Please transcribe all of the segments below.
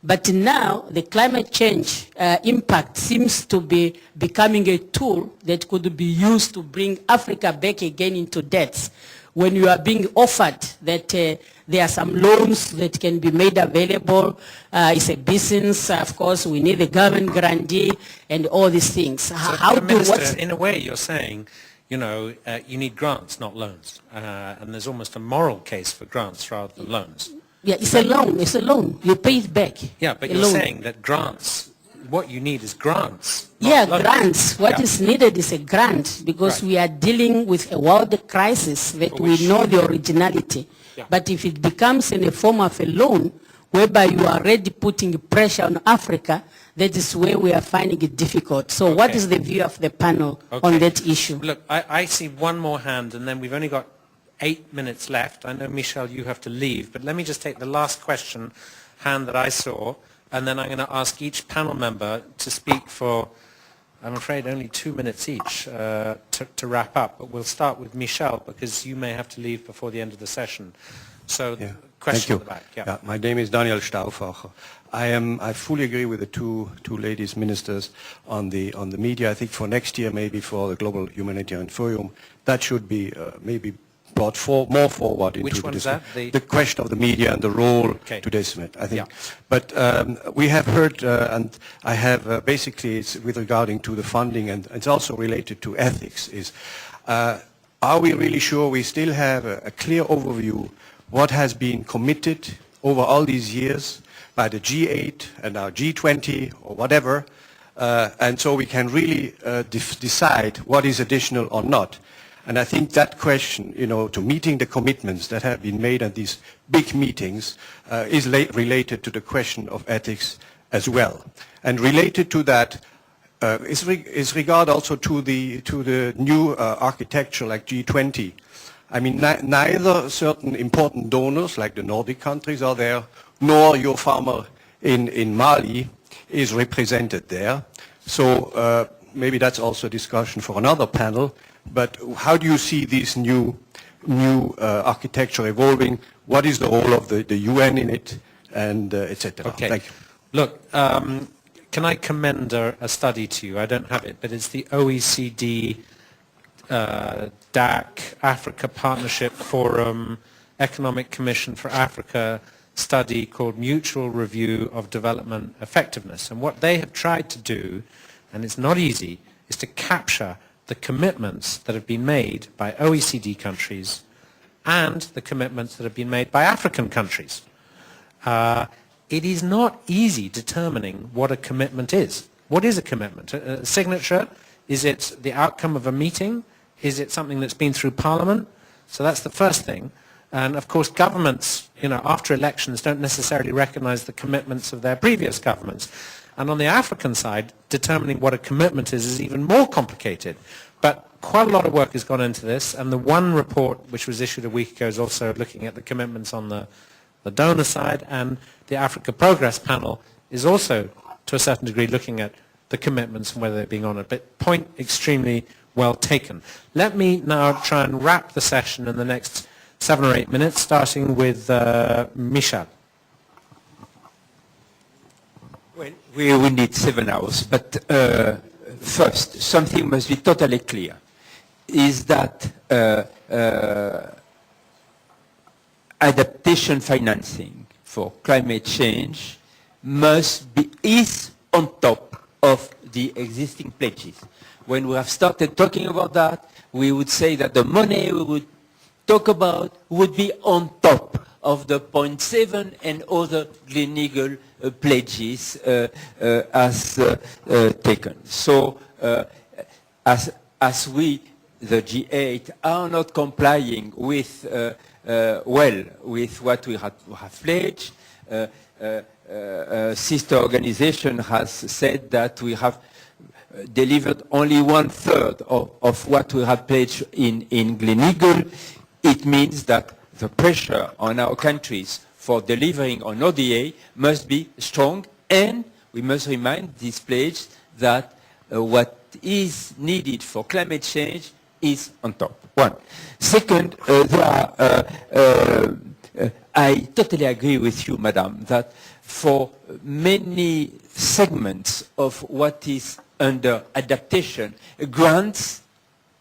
But now the climate change impact seems to be becoming a tool that could be used to bring Africa back again into debts. When you are being offered that there are some loans that can be made available, it's a business, of course, we need a government guarantee and all these things. So, How do Minister, in a way you're saying, you know, you need grants, not loans. And there's almost a moral case for grants rather than loans. Yeah, it's a loan, it's a loan. You pay it back. Yeah, but you're saying that grants, what you need is grants. Yeah, loans. grants. What is needed is a grant because we are dealing with a world crisis that we know the originality. Yeah. But if it becomes in the form of a loan, whereby you are already putting pressure on Africa, that is where we are finding it difficult. So what is the view of the panel on that issue? Look, I see one more hand, and then we've only got 8 minutes left. I know, Michel, you have to leave, but let me just take the last hand that I saw, and then I'm going to ask each panel member to speak for, I'm afraid, only 2 minutes each to wrap up. But we'll start with Michel, because you may have to leave before the end of the session. So, question at the back. Yeah, my name is Daniel Stauffacher. I fully agree with the two ladies ministers on the media. I think for next year, maybe for the Global Humanitarian Forum, that should be maybe brought more forward into Which one is that? The question of the media and the role to this, I think. Yeah. But we have heard, and I have basically it's with regarding to the funding, and it's also related to ethics, is are we really sure we still have a clear overview what has been committed over all these years by the G8 and our G20 or whatever, and so we can really decide what is additional or not. And I think that question, you know, to meeting the commitments that have been made at these big meetings is related to the question of ethics as well. And related to that is regard also to the new architecture like G20. I mean, neither certain important donors like the Nordic countries are there, nor your farmer in Mali is represented there. So maybe that's also a discussion for another panel. But how do you see this new architecture evolving? What is the role of the UN in it, and etc.? Okay. Thank you. Look, can I commend a study to you? I don't have it, but it's the OECD DAC, Africa Partnership Forum, Economic Commission for Africa study called Mutual Review of Development Effectiveness. And what they have tried to do, and it's not easy, is to capture the commitments that have been made by OECD countries and the commitments that have been made by African countries. It is not easy determining what a commitment is. What is a commitment? A signature? Is it the outcome of a meeting? Is it something that's been through Parliament? So that's the first thing. And of course governments, you know, after elections don't necessarily recognize the commitments of their previous governments. And on the African side, determining what a commitment is even more complicated. But quite a lot of work has gone into this, and the one report which was issued a week ago is also looking at the commitments on the donor side, and the Africa Progress Panel is also, to a certain degree, looking at the commitments and whether they're being honored. But point extremely well taken. Let me now try and wrap the session in the next 7 or 8 minutes, starting with Michel. Well, we will need 7 hours, but first, something must be totally clear, is that adaptation financing for climate change is on top of the existing pledges. When we have started talking about that, we would say that the money we would talk about would be on top of the 0.7 and other Gleneagle pledges as taken. So as we, the G8, are not complying with with what we have pledged, sister organization has said that we have delivered only 1/3 of what we have pledged in Gleneagle. It means that the pressure on our countries for delivering on ODA must be strong, and we must remind this pledge that what is needed for climate change is on top. One. Second, I totally agree with you, Madam, that for many segments of what is under adaptation, grants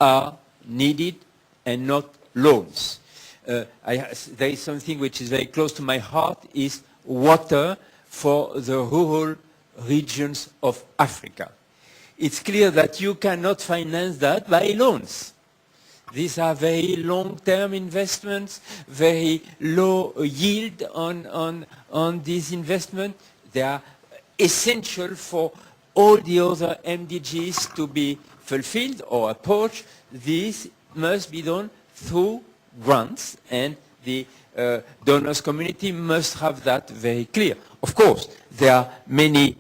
are needed and not loans. There is something which is very close to my heart, is water for the rural regions of Africa. It's clear that you cannot finance that by loans. These are very long-term investments, very low yield on these investments. They are essential for all the other MDGs to be fulfilled or approached. This must be done through grants, and the donors community must have that very clear. Of course, there are many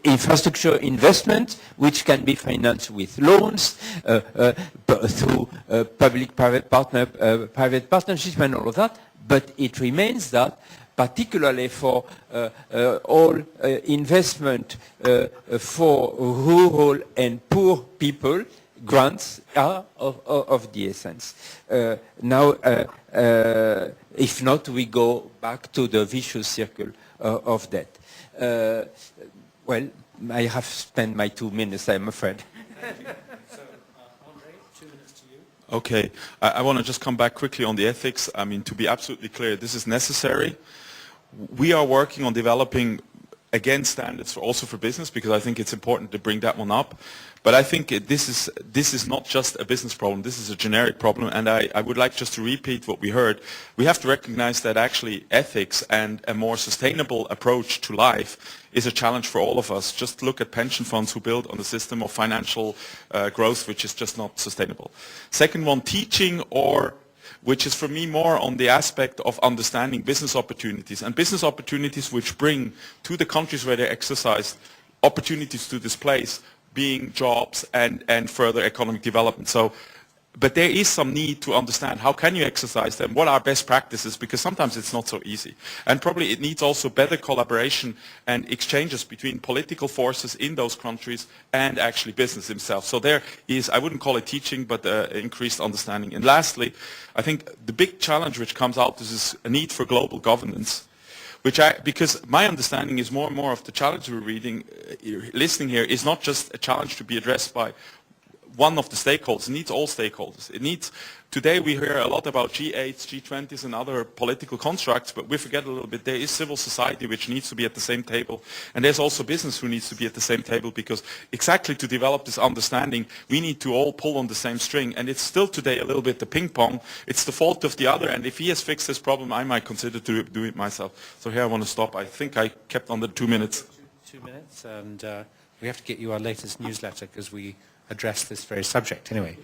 infrastructure investments which can be financed with loans, through public-private partnerships and all of that, but it remains that particularly for all investment for rural and poor people, grants are of the essence. Now, if not, we go back to the vicious circle of debt. Well, I have spent my 2 minutes, I'm afraid. So, Andre, 2 minutes to you. Okay, I want to just come back quickly on the ethics. I mean, to be absolutely clear, this is necessary. We are working on developing, again, standards also for business, because I think it's important to bring that one up. But I think this is not just a business problem, this is a generic problem, and I would like just to repeat what we heard. We have to recognize that actually ethics and a more sustainable approach to life is a challenge for all of us. Just look at pension funds who build on the system of financial growth, which is just not sustainable. Second one, teaching, or which is for me more on the aspect of understanding business opportunities, and business opportunities which bring to the countries where they exercise opportunities to displace, being jobs and further economic development. So, but there is some need to understand how can you exercise them, what are best practices, because sometimes it's not so easy. And probably it needs also better collaboration and exchanges between political forces in those countries and actually business itself. So there is, I wouldn't call it teaching, but increased understanding. And lastly, I think the big challenge which comes out is a need for global governance. Because my understanding is more and more of the challenge we're listening here is not just a challenge to be addressed by one of the stakeholders. It needs all stakeholders. It needs, today we hear a lot about G8s, G20s and other political constructs, but we forget a little bit there is civil society which needs to be at the same table, and there's also business who needs to be at the same table, because exactly to develop this understanding we need to all pull on the same string, and it's still today a little bit the ping pong. It's the fault of the other, and if he has fixed this problem I might consider to do it myself. So here I want to stop. I think I kept under 2 minutes. 2 minutes, and we have to get you our latest newsletter because we address this very subject. Anyway.